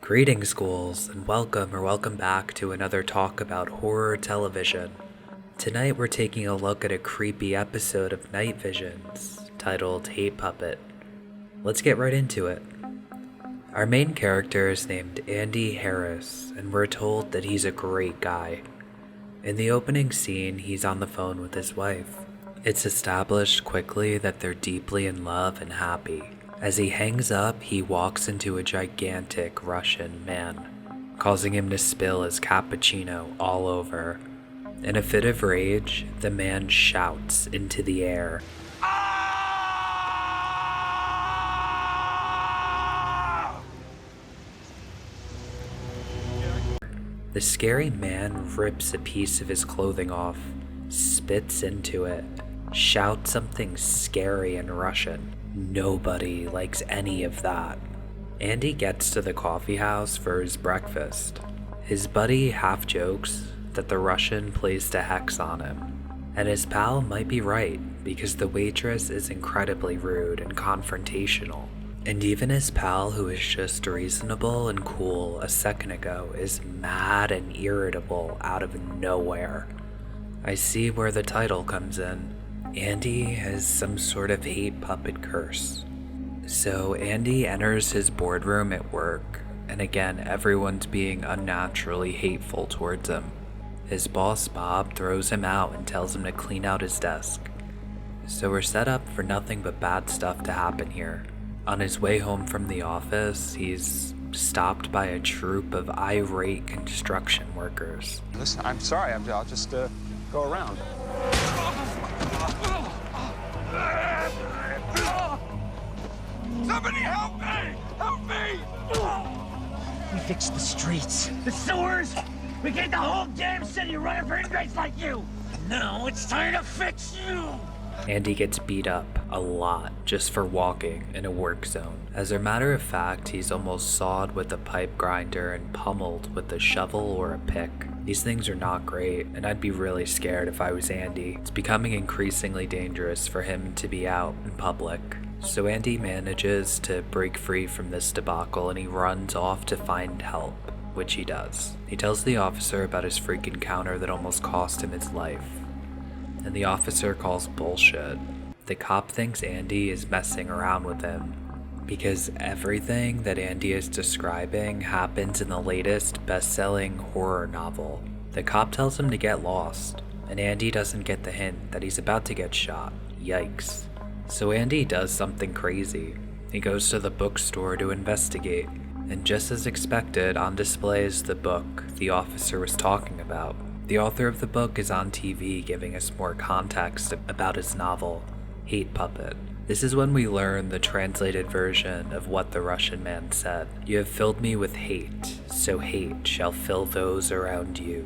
Greetings, ghouls, and welcome back to another talk about horror television. Tonight we're taking a look at a creepy episode of Night Visions, titled Hate Puppet. Let's get right into it. Our main character is named Andy Harris, and we're told that he's a great guy. In the opening scene, he's on the phone with his wife. It's established quickly that they're deeply in love and happy. As he hangs up, he walks into a gigantic Russian man, causing him to spill his cappuccino all over. In a fit of rage, the man shouts into the air, "Ah!" The scary man rips a piece of his clothing off, spits into it, shouts something scary in Russian. Nobody likes any of that. Andy gets to the coffee house for his breakfast. His buddy half jokes that the Russian placed a hex on him, and his pal might be right because the waitress is incredibly rude and confrontational. And even his pal, who is just reasonable and cool a second ago, is mad and irritable out of nowhere. I see where the title comes in. Andy has some sort of hate puppet curse. So Andy enters his boardroom at work, and again everyone's being unnaturally hateful towards him. His boss Bob throws him out and tells him to clean out his desk. So we're set up for nothing but bad stuff to happen here. On his way home from the office, he's stopped by a troop of irate construction workers. Listen, I'm sorry, I'll just go around. Somebody help me! Help me! We fixed the streets, the sewers. We get the whole damn city running for ingrates like you. Now it's time to fix you. Andy gets beat up a lot just for walking in a work zone. As a matter of fact, he's almost sawed with a pipe grinder and pummeled with a shovel or a pick. These things are not great, and I'd be really scared if I was Andy. It's becoming increasingly dangerous for him to be out in public. So Andy manages to break free from this debacle and he runs off to find help, which he does. He tells the officer about his freak encounter that almost cost him his life, and the officer calls bullshit. The cop thinks Andy is messing around with him because everything that Andy is describing happens in the latest best-selling horror novel. The cop tells him to get lost, and Andy doesn't get the hint that he's about to get shot. Yikes. So Andy does something crazy. He goes to the bookstore to investigate, and just as expected, on display is the book the officer was talking about. The author of the book is on TV giving us more context about his novel, Hate Puppet. This is when we learn the translated version of what the Russian man said. "You have filled me with hate, so hate shall fill those around you."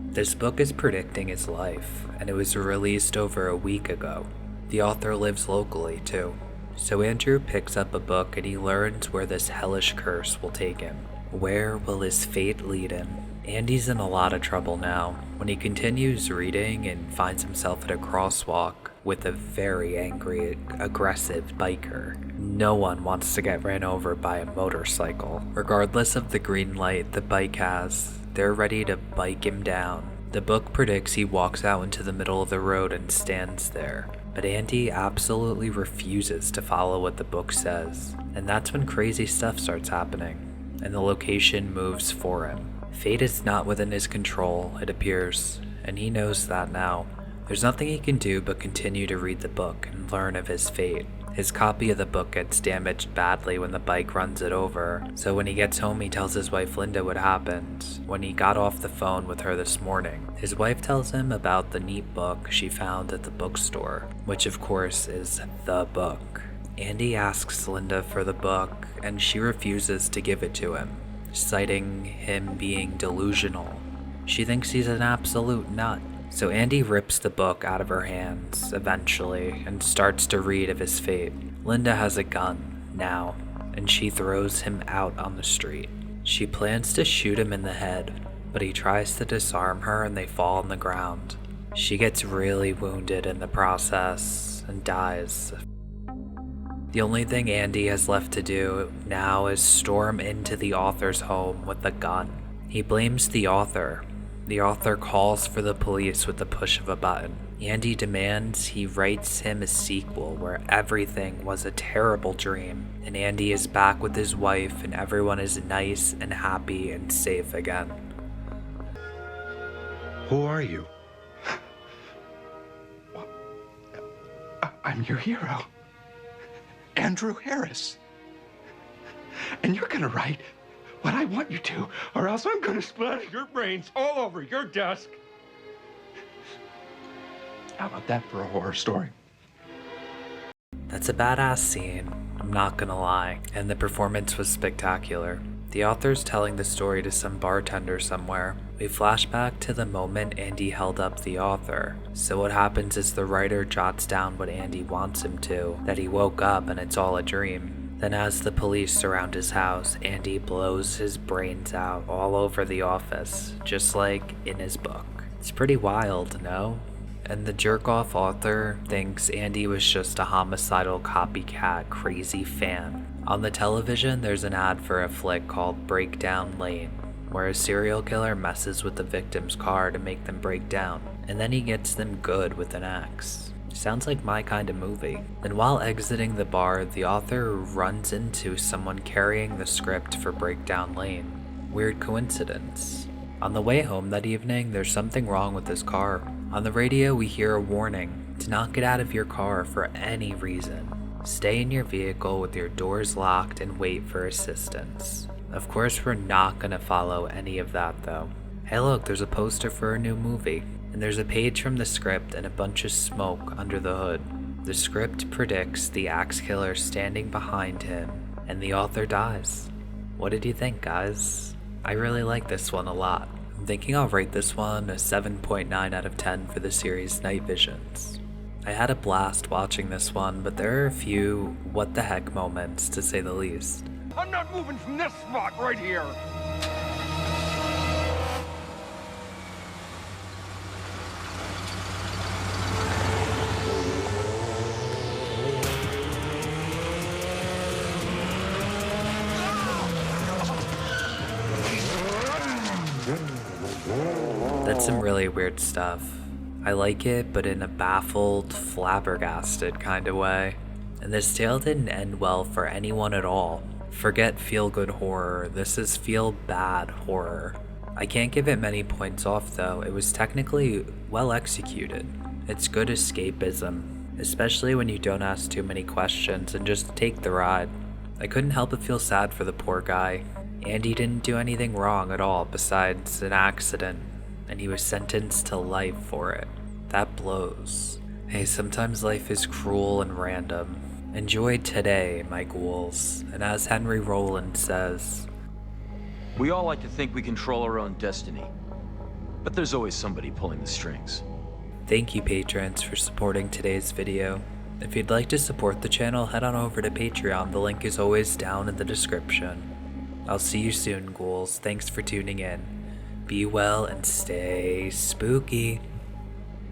This book is predicting his life, and it was released over a week ago. The author lives locally too. So Andrew picks up a book and he learns where this hellish curse will take him. Where will his fate lead him? Andy's in a lot of trouble now when he continues reading and finds himself at a crosswalk with a very angry, aggressive biker. No one wants to get ran over by a motorcycle. Regardless of the green light the bike has, they're ready to bike him down. The book predicts he walks out into the middle of the road and stands there. But Andy absolutely refuses to follow what the book says. And that's when crazy stuff starts happening, and the location moves for him. Fate is not within his control, it appears, and he knows that now. There's nothing he can do but continue to read the book and learn of his fate. His copy of the book gets damaged badly when the bike runs it over, so when he gets home he tells his wife Linda what happened when he got off the phone with her this morning. His wife tells him about the neat book she found at the bookstore, which of course is the book. Andy asks Linda for the book, and she refuses to give it to him, citing him being delusional. She thinks he's an absolute nut. So Andy rips the book out of her hands, eventually, and starts to read of his fate. Linda has a gun, now, and she throws him out on the street. She plans to shoot him in the head, but he tries to disarm her and they fall on the ground. She gets really wounded in the process and dies. The only thing Andy has left to do now is storm into the author's home with a gun. He blames the author. The author calls for the police with the push of a button. Andy demands he writes him a sequel where everything was a terrible dream, and Andy is back with his wife and everyone is nice and happy and safe again. Who are you? I'm your hero, Andrew Harris. And you're gonna write what I want you to, or else I'm gonna splatter your brains all over your desk. How about that for a horror story? That's a badass scene, I'm not gonna lie, and the performance was spectacular. The author's telling the story to some bartender somewhere. We flash back to the moment Andy held up the author. So what happens is the writer jots down what Andy wants him to, that he woke up and it's all a dream. Then as the police surround his house, Andy blows his brains out all over the office, just like in his book. It's pretty wild, no? And the jerk-off author thinks Andy was just a homicidal copycat crazy fan. On the television, there's an ad for a flick called Breakdown Lane, where a serial killer messes with the victim's car to make them break down, and then he gets them good with an axe. Sounds like my kind of movie. And while exiting the bar, the author runs into someone carrying the script for Breakdown Lane. Weird coincidence. On the way home that evening, there's something wrong with his car. On the radio, we hear a warning to not get out of your car for any reason. Stay in your vehicle with your doors locked and wait for assistance. Of course, we're not gonna follow any of that though. Hey look, there's a poster for a new movie, and there's a page from the script and a bunch of smoke under the hood. The script predicts the axe killer standing behind him, and the author dies. What did you think, guys? I really like this one a lot. I'm thinking I'll rate this one a 7.9 out of 10 for the series Night Visions. I had a blast watching this one, but there are a few what the heck moments to say the least. I'm not moving from this spot right here. That's some really weird stuff. I like it, but in a baffled, flabbergasted kind of way. And this tale didn't end well for anyone at all. Forget feel-good horror, this is feel-bad horror. I can't give it many points off though, it was technically well executed. It's good escapism, especially when you don't ask too many questions and just take the ride. I couldn't help but feel sad for the poor guy. Andy didn't do anything wrong at all besides an accident, and he was sentenced to life for it. That blows. Hey, sometimes life is cruel and random. Enjoy today, my ghouls. And as Henry Roland says, we all like to think we control our own destiny, but there's always somebody pulling the strings. thank you patrons for supporting today's video. If you'd like to support the channel, head on over to Patreon. The link is always down in the description. I'll see you soon, ghouls. Thanks for tuning in. Be well and stay spooky.